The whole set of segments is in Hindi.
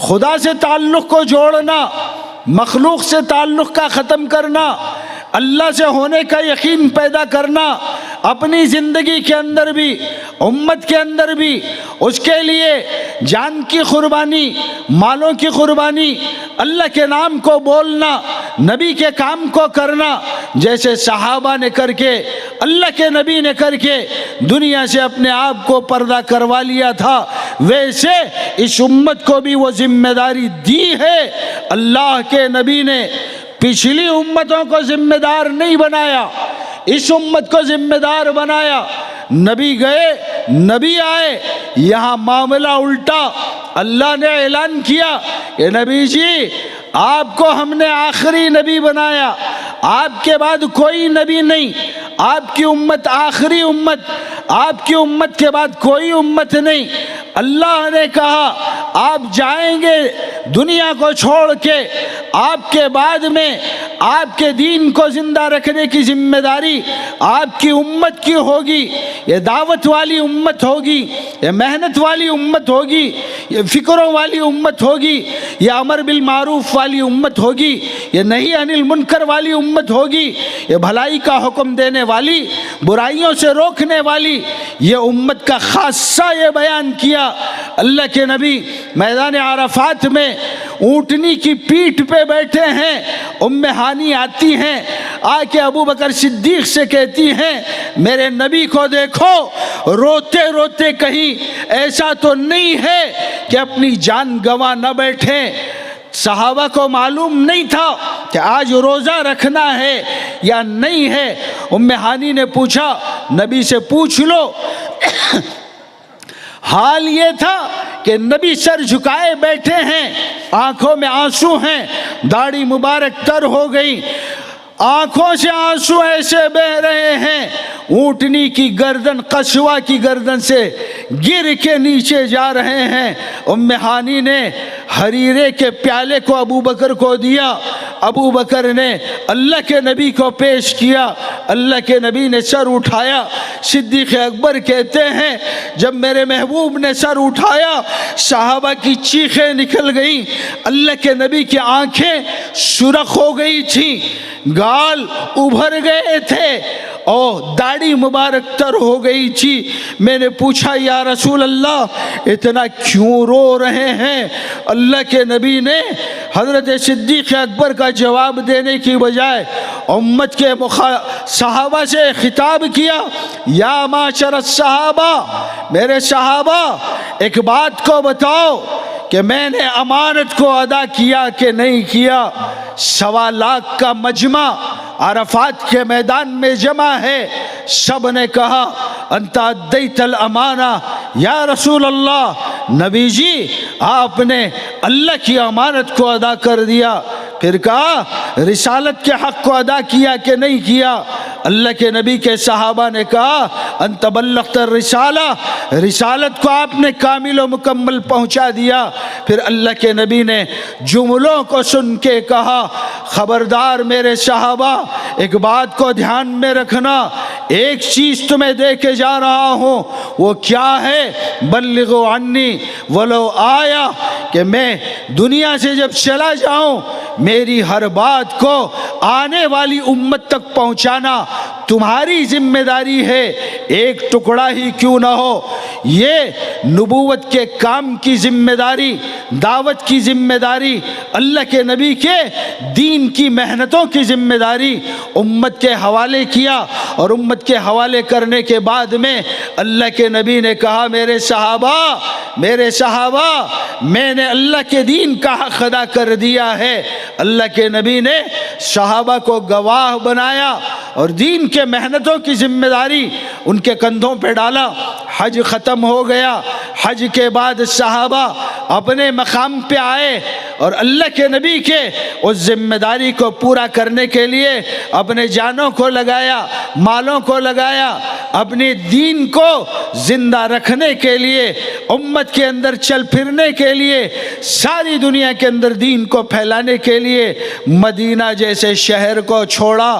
खुदा से ताल्लुक़ को जोड़ना, मखलूक से ताल्लुक़ का ख़त्म करना, अल्लाह से होने का यकीन पैदा करना, अपनी ज़िंदगी के अंदर भी उम्मत के अंदर भी उसके लिए जान की कुर्बानी, मालों की कुर्बानी, अल्लाह के नाम को बोलना, नबी के काम को करना, जैसे सहाबा ने करके, अल्लाह के नबी ने करके दुनिया से अपने आप को पर्दा करवा लिया था, वैसे इस उम्मत को भी वो जिम्मेदारी दी है। अल्लाह के नबी ने पिछली उम्मतों को जिम्मेदार नहीं बनाया, इस उम्मत को जिम्मेदार बनाया। नबी गए, नबी आए, यहाँ मामला उल्टा। अल्लाह ने ऐलान किया कि नबी जी आपको हमने आखिरी नबी बनाया, आपके बाद कोई नबी नहीं, आपकी उम्मत आखिरी उम्मत, आपकी उम्मत के बाद कोई उम्मत नहीं। अल्लाह ने कहा आप जाएंगे दुनिया को छोड़ के, आपके बाद में आपके दीन को जिंदा रखने की जिम्मेदारी आपकी उम्मत की होगी। ये दावत वाली उम्मत होगी, ये मेहनत वाली उम्मत होगी, ये फिक्रों वाली उम्मत होगी, ये अमर बिल मारूफ वाली उम्मत होगी, ये नहीं अनिल मुनकर वाली उम्मत होगी, ये भलाई का हुक्म देने वाली, बुराइयों से रोकने वाली ये उम्मत का खासा ये बयान किया। अल्लाह के नबी मैदान आरफात में ऊँटनी की पीठ पे बैठे हैं, उम्मे हानी आती हैं, आके अबू बकर सिद्दीक से कहती हैं मेरे नबी को देखो, रोते रोते कहीं ऐसा तो नहीं है कि अपनी जान गंवा न बैठे। सहाबा को मालूम नहीं था कि आज रोज़ा रखना है या नहीं है। उम्मे हानी ने पूछा नबी से पूछ लो। हाल ये था कि नबी सर झुकाए बैठे हैं, आंखों में आंसू हैं, दाढ़ी मुबारक तर हो गई, आंखों से आंसू ऐसे बह रहे हैं, ऊँटनी की गर्दन कछुआ की गर्दन से गिर के नीचे जा रहे हैं। उम्मे हानी ने हरीरे के प्याले को अबू बकर को दिया, अबू बकर ने अल्लाह के नबी को पेश किया, अल्लाह के नबी ने सर उठाया। सिद्दीक़ अकबर कहते हैं जब मेरे महबूब ने सर उठाया सहाबा की चीखें निकल गई, अल्लाह के नबी की आंखें सुरख हो गई थी, गाल उभर गए थे और दाढ़ी मुबारक तर हो गई थी। मैंने पूछा या रसूल अल्लाह इतना क्यों रो रहे हैं? अल्लाह के नबी ने हज़रत सिद्दीक़ अकबर का जवाब देने की बजाय उम्मत के सहाबा से खिताब किया, या माशर सहाबा, मेरे सहाबा एक बात को बताओ कि मैंने अमानत को अदा किया कि नहीं किया। 1.25 लाख का मजमा अरफात के मैदान में जमा है। सब ने कहा अंता अद्दैतल अमाना या रसूल अल्लाह, नबी जी आपने अल्लाह की अमानत को अदा कर दिया। फिर कहा रिसालत के हक़ को अदा किया कि नहीं किया? अल्लाह के नबी के सहाबा ने कहा अंत बल्लग़त रिसाला, रिसालत को आपने कामिल व मुकम्मल पहुँचा दिया। फिर अल्लाह के नबी ने जुमलों को सुन के कहा ख़बरदार मेरे सहाबा, एक बात को ध्यान में रखना, एक चीज़ तुम्हें दे के जा रहा हूँ, वो क्या है? बल्लिगो अन्नी वलो आया, कि मैं दुनिया से जब चला जाऊँ मेरी हर बात को आने वाली उम्मत तक पहुँचाना तुम्हारी जिम्मेदारी है, एक टुकड़ा ही क्यों ना हो। ये नबूवत के काम की जिम्मेदारी, दावत की जिम्मेदारी, अल्लाह के नबी के दीन की मेहनतों की जिम्मेदारी उम्मत के हवाले किया। और उम्मत के हवाले करने के बाद में अल्लाह के नबी ने कहा मेरे सहाबा, मेरे सहाबा, मैंने अल्लाह के दीन का हक़ अदा कर दिया है। अल्लाह के नबी ने सहाबा को गवाह बनाया और दीन के मेहनतों की जिम्मेदारी उनके कंधों पे डाला। हज ख़त्म हो गया, हज के बाद सहाबा अपने मकाम पे आए और अल्लाह के नबी के उस जिम्मेदारी को पूरा करने के लिए अपने जानों को लगाया, मालों को लगाया, अपने दीन को ज़िंदा रखने के लिए, उम्मत के अंदर चल फिरने के लिए, सारी दुनिया के अंदर दीन को फैलाने के लिए मदीना जैसे शहर को छोड़ा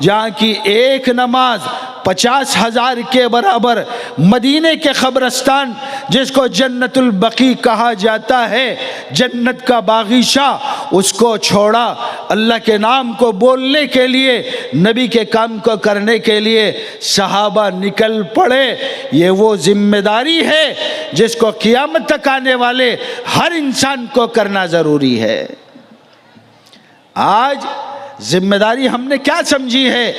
जहाँ आपकी एक नमाज 50,000 के बराबर। मदीने के कब्रस्तान जिसको जन्नतुल बकी कहा जाता है, जन्नत का बागीचा, उसको छोड़ा अल्लाह के नाम को बोलने के लिए, नबी के काम को करने के लिए सहाबा निकल पड़े। ये वो जिम्मेदारी है जिसको क़यामत तक आने वाले हर इंसान को करना ज़रूरी है। आज जिम्मेदारी हमने क्या समझी है?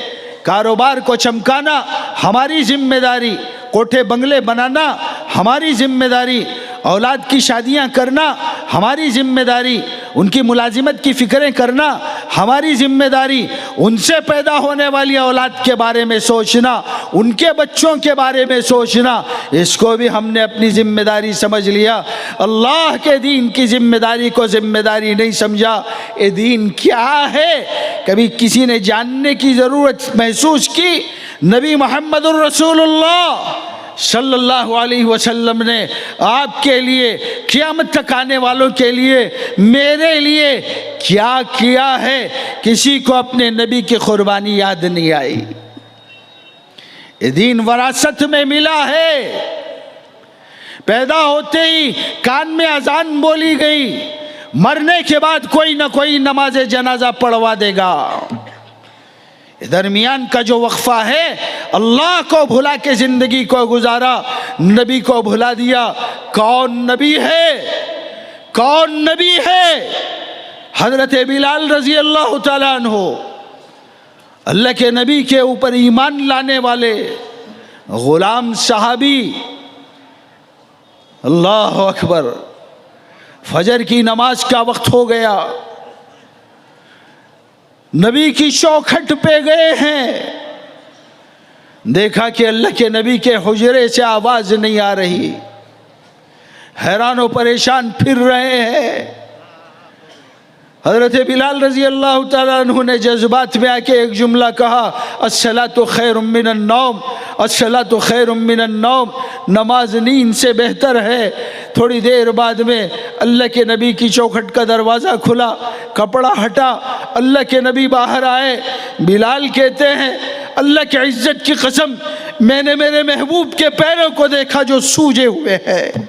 कारोबार को चमकाना हमारी जिम्मेदारी, कोठे बंगले बनाना हमारी जिम्मेदारी, औलाद की शादियां करना हमारी जिम्मेदारी, उनकी मुलाजिमत की फ़िक्रें करना हमारी जिम्मेदारी, उनसे पैदा होने वाली औलाद के बारे में सोचना, उनके बच्चों के बारे में सोचना, इसको भी हमने अपनी जिम्मेदारी समझ लिया। अल्लाह के दीन की जिम्मेदारी को जिम्मेदारी नहीं समझा। ये दीन क्या है कभी किसी ने जानने की ज़रूरत महसूस की? नबी मुहम्मदुर रसूलुल्लाह सल्लल्लाहु अलैहि वसल्लम ने आपके लिए, क़यामत तक आने वालों के लिए, मेरे लिए क्या किया है? किसी को अपने नबी की कुर्बानी याद नहीं आई। ये दीन वरासत में मिला है। पैदा होते ही कान में अजान बोली गई, मरने के बाद कोई ना कोई नमाज जनाजा पढ़वा देगा। दरमियान का जो वक्फा है, अल्लाह को भुला के जिंदगी को गुजारा, नबी को भुला दिया। कौन नबी है? कौन नबी है? हजरत बिलाल रजी अल्लाह ताला अन्हु, अल्लाह के नबी के ऊपर ईमान लाने वाले गुलाम सहाबी। अल्लाह अकबर। फजर की नमाज का वक्त हो गया, नबी की चौखट पे गए हैं, देखा कि अल्लाह के नबी के हुजरे से आवाज़ नहीं आ रही, हैरान और परेशान फिर रहे हैं। हज़रत बिलाल रज़ी अल्लाह ताला अन्हु ने जज्बात में आके एक जुमला कहा, अस्सलातु खैरुम मिनन नौम, अस्सलातु खैरुम मिनन नौम, नमाज नींद से बेहतर है। थोड़ी देर बाद में अल्लाह के नबी की चौखट का दरवाज़ा खुला, कपड़ा हटा, अल्लाह के नबी बाहर आए। बिलाल कहते हैं, अल्लाह की इज़्ज़त की कसम, मैंने मेरे महबूब के पैरों को देखा जो सूजे हुए हैं,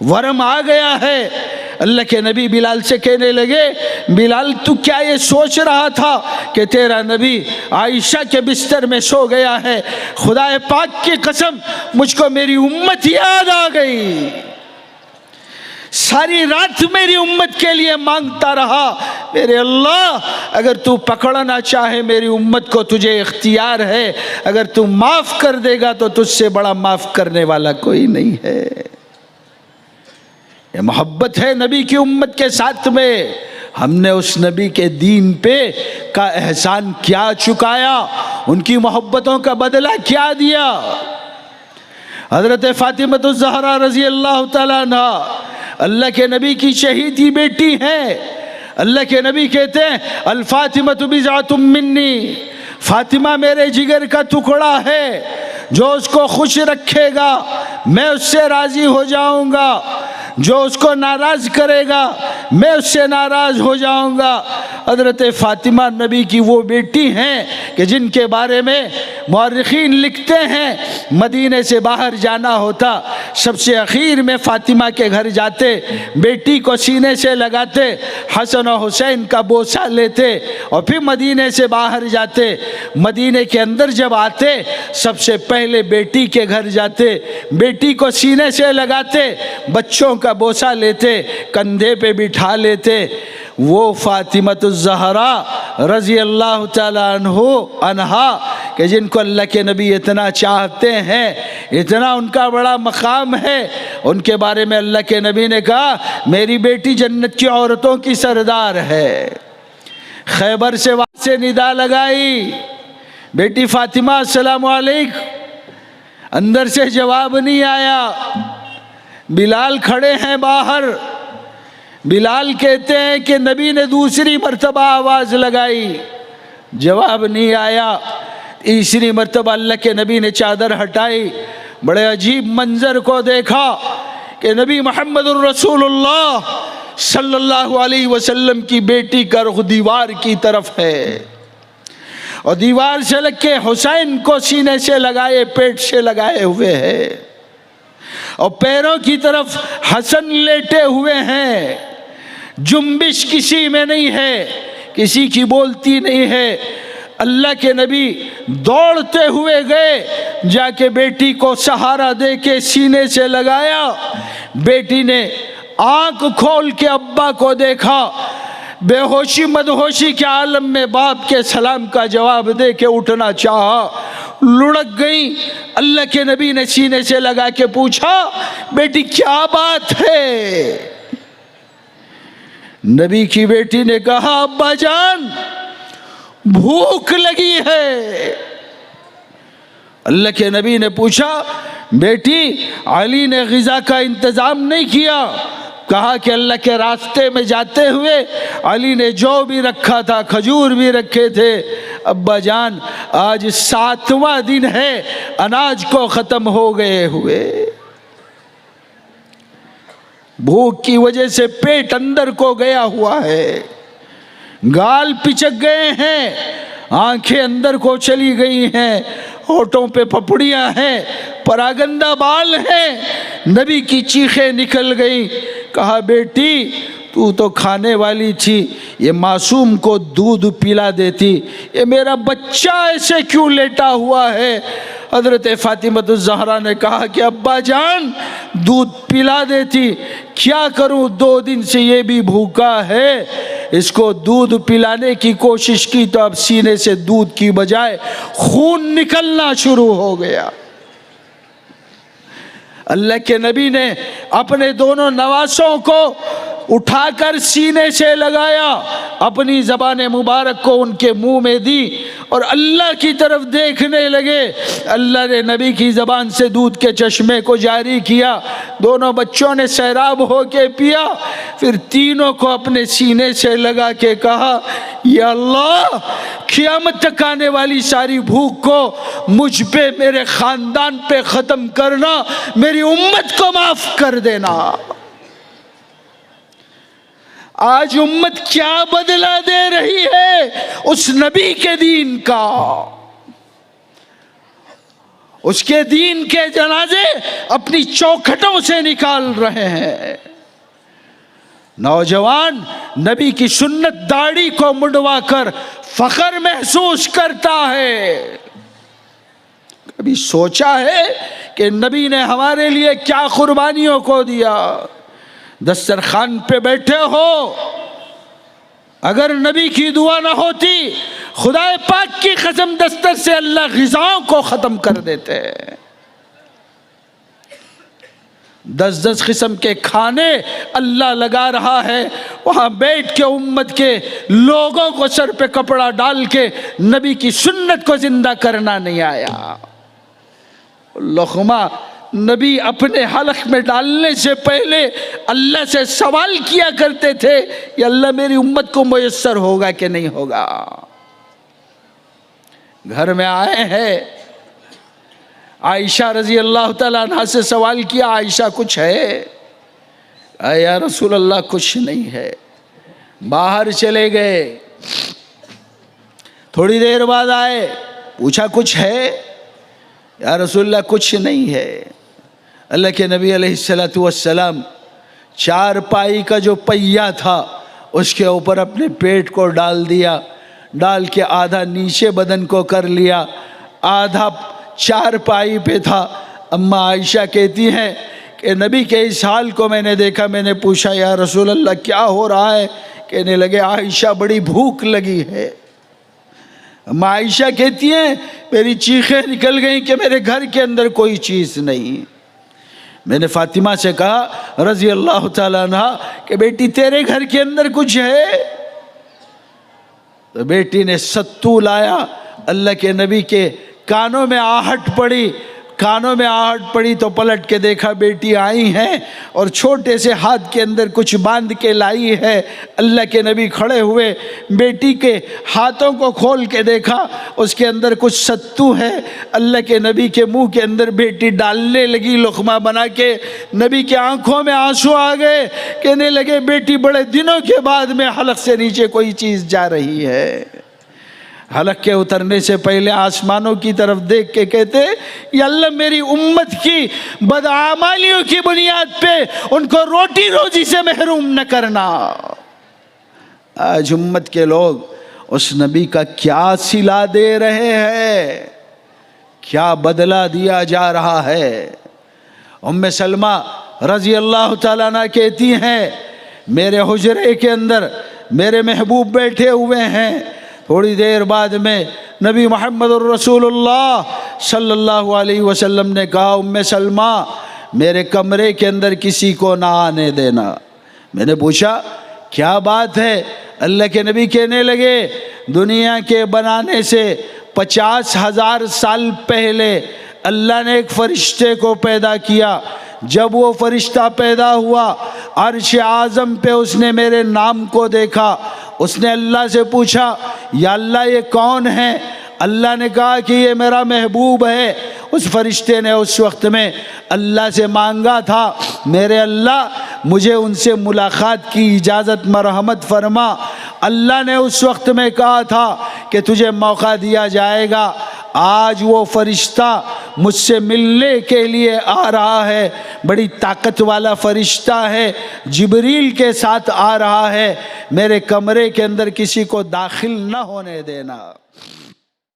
वरम आ गया है। अल्लाह के नबी बिलाल से कहने लगे, बिलाल तू क्या ये सोच रहा था कि तेरा नबी आयशा के बिस्तर में सो गया है? खुदा पाक की कसम, मुझको मेरी उम्मत याद आ गई। सारी रात मेरी उम्मत के लिए मांगता रहा, मेरे अल्लाह अगर तू पकड़ना चाहे मेरी उम्मत को, तुझे इख्तियार है, अगर तू माफ़ कर देगा तो तुझसे बड़ा माफ़ करने वाला कोई नहीं है। ये मोहब्बत है नबी की उम्मत के साथ में। हमने उस नबी के दीन पे का एहसान क्या चुकाया, उनकी मोहब्बतों का बदला क्या दिया। हज़रत फ़ातिमतुज़ ज़हरा रज़ी अल्लाह ताला अन्हा अल्लाह के नबी की शहीदी बेटी हैं। अल्लाह के नबी कहते हैं, अल फ़ातिमतु बिज़अतुम मिन्नी, फ़ातिमा मेरे जिगर का टुकड़ा है, जो उसको खुश रखेगा मैं उससे राज़ी हो जाऊँगा, जो उसको नाराज़ करेगा मैं उससे नाराज़ हो जाऊंगा। हज़रत फ़ातिमा नबी की वो बेटी हैं कि जिनके बारे में मुअर्रिख़ीन लिखते हैं, मदीने से बाहर जाना होता, सबसे आखिर में फ़ातिमा के घर जाते, बेटी को सीने से लगाते, हसन और हुसैन का बोसा लेते और फिर मदीने से बाहर जाते। मदीने के अंदर जब आते, सबसे पहले बेटी के घर जाते, बेटी को सीने से लगाते, बच्चों का बोसा लेते, कंधे पे बिठा लेते। वो फ़ातिमतुज़ ज़हरा रज़ी अल्लाह ताला अन्हा कि जिनको अल्लाह के नबी इतना चाहते हैं, इतना उनका बड़ा मकाम है, उनके बारे में अल्लाह के नबी ने कहा, मेरी बेटी जन्नत की औरतों की सरदार है। खैबर से वहाँ से निदा लगाई, बेटी फ़ातिमा अस्सलामु अलैकुम, अंदर से जवाब नहीं आया। बिलाल खड़े हैं बाहर, बिलाल कहते हैं कि नबी ने दूसरी मर्तबा आवाज़ लगाई, जवाब नहीं आया। तीसरी मर्तबा अल्लाह के नबी ने चादर हटाई, बड़े अजीब मंजर को देखा कि नबी मुहम्मदुर रसूलुल्लाह सल्लल्लाहु अलैहि वसल्लम की बेटी का रुख दीवार की तरफ है और दीवार से लग के हुसैन को सीने से लगाए, पेट से लगाए हुए है, और पैरों की तरफ हसन लेटे हुए हैं। जुम्बिश किसी में नहीं है, किसी की बोलती नहीं है। अल्लाह के नबी दौड़ते हुए गए, जाके बेटी को सहारा दे के सीने से लगाया। बेटी ने आंख खोल के अब्बा को देखा, बेहोशी मदहोशी के आलम में बाप के सलाम का जवाब दे के उठना चाहा, लुढ़क गई। अल्लाह के नबी ने सीने से लगा के पूछा, बेटी क्या बात है? नबी की बेटी ने कहा, अब्बा जान भूख लगी है। अल्लाह के नबी ने पूछा, बेटी अली ने ग़िज़ा का इंतज़ाम नहीं किया? कहा कि अल्लाह के रास्ते में जाते हुए अली ने जौ भी रखा था, खजूर भी रखे थे। अब्बा जान आज 7वां दिन है, अनाज को ख़त्म हो गए हुए। भूख की वजह से पेट अंदर को गया हुआ है, गाल पिचक गए हैं, आंखें अंदर को चली गई हैं, होठों पे पपड़ियां हैं, परागंदा बाल हैं। नबी की चीखें निकल गई। कहा, बेटी तू तो खाने वाली थी, ये मासूम को दूध पिला देती, ये मेरा बच्चा ऐसे क्यों लेटा हुआ है? हज़रत फ़ातिमा ज़हरा ने कहा कि अब्बा जान दूध पिला देती, क्या करूं 2 दिन से ये भी भूखा है। इसको दूध पिलाने की कोशिश की तो अब सीने से दूध की बजाय खून निकलना शुरू हो गया। अल्लाह के नबी ने अपने दोनों नवासों को उठाकर सीने से लगाया, अपनी ज़बान मुबारक को उनके मुंह में दी और अल्लाह की तरफ देखने लगे। अल्लाह ने नबी की ज़बान से दूध के चश्मे को जारी किया, दोनों बच्चों ने सैराब होके पिया। फिर तीनों को अपने सीने से लगा के कहा, या अल्लाह क़यामत तक आने वाली सारी भूख को मुझ पे, मेरे ख़ानदान पे ख़त्म करना, मेरी उम्मत को माफ़ कर देना। आज उम्मत क्या बदला दे रही है उस नबी के दीन का। उसके दीन के जनाजे अपनी चौखटों से निकाल रहे हैं। नौजवान नबी की सुन्नत दाढ़ी को मुंडवाकर फख्र महसूस करता है। कभी सोचा है कि नबी ने हमारे लिए क्या कुर्बानियों को दिया? दस्तरखान पे बैठे हो, अगर नबी की दुआ ना होती, खुदाए पाक की कसम दस्तर से अल्लाह ग़िज़ाओं को ख़त्म कर देते। 10-10 किस्म के खाने अल्लाह लगा रहा है, वहाँ बैठ के उम्मत के लोगों को सर पे कपड़ा डाल के नबी की सुन्नत को जिंदा करना नहीं आया। लुक़मा नबी अपने हलक में डालने से पहले अल्लाह से सवाल किया करते थे, कि अल्लाह मेरी उम्मत को मुयस्सर होगा कि नहीं होगा। घर में आए हैं, आयशा रज़ी अल्लाह तआला अन्हा से सवाल किया, आयशा कुछ है? या रसूल अल्लाह कुछ नहीं है। बाहर चले गए, थोड़ी देर बाद आए, पूछा कुछ है? या रसूल अल्लाह कुछ नहीं है। अल्लाह के नबी अलैहिस्सलातु वस्सलाम चारपाई का जो पहिया था उसके ऊपर अपने पेट को डाल दिया, डाल के आधा नीचे बदन को कर लिया, आधा चारपाई पे था। अम्मा आयशा कहती हैं कि नबी के इस हाल को मैंने देखा, मैंने पूछा या रसूल अल्लाह क्या हो रहा है? कहने लगे, आयशा बड़ी भूख लगी है। अम्मा आयशा कहती हैं मेरी चीखें निकल गई कि मेरे घर के अंदर कोई चीज़ नहीं। मैंने फ़ातिमा से कहा रज़ी अल्लाह ताला अन्हा कि बेटी तेरे घर के अंदर कुछ है? तो बेटी ने सत्तू लाया। अल्लाह के नबी के कानों में आहट पड़ी, कानों में आहट पड़ी तो पलट के देखा बेटी आई हैं और छोटे से हाथ के अंदर कुछ बांध के लाई है। अल्लाह के नबी खड़े हुए, बेटी के हाथों को खोल के देखा, उसके अंदर कुछ सत्तू है। अल्लाह के नबी के मुंह के अंदर बेटी डालने लगी लुक़मा बना के। नबी की आंखों में आंसू आ गए, कहने लगे बेटी बड़े दिनों के बाद में हलक से नीचे कोई चीज़ जा रही है। हलक के उतरने से पहले आसमानों की तरफ देख के कहते, या अल्लाह मेरी उम्मत की बदआमालियों की बुनियाद पे उनको रोटी रोजी से महरूम न करना। आज उम्मत के लोग उस नबी का क्या सिला दे रहे हैं, क्या बदला दिया जा रहा है। उम्मे सलमा रजी अल्लाह ताला अन्हा कहती हैं, मेरे हुजरे के अंदर मेरे महबूब बैठे हुए हैं। थोड़ी देर बाद में नबी मोहम्मद रसूलुल्लाह सल्लल्लाहु अलैहि वसल्लम ने कहा, उम्मे सलमा मेरे कमरे के अंदर किसी को ना आने देना। मैंने पूछा क्या बात है। अल्लाह के नबी कहने लगे, दुनिया के बनाने से 50,000 साल पहले अल्लाह ने एक फरिश्ते को पैदा किया। जब वो फरिश्ता पैदा हुआ, अर्श आज़म पे उसने मेरे नाम को देखा। उसने अल्लाह से पूछा, या अल्लाह ये कौन है? अल्लाह ने कहा कि ये मेरा महबूब है। उस फरिश्ते ने उस वक्त में अल्लाह से मांगा था, मेरे अल्लाह मुझे उनसे मुलाकात की इजाज़त मरहमत फरमा। अल्लाह ने उस वक्त में कहा था कि तुझे मौका दिया जाएगा। आज वो फरिश्ता मुझसे मिलने के लिए आ रहा है, बड़ी ताकत वाला फरिश्ता है, जिब्रील के साथ आ रहा है। मेरे कमरे के अंदर किसी को दाखिल न होने देना।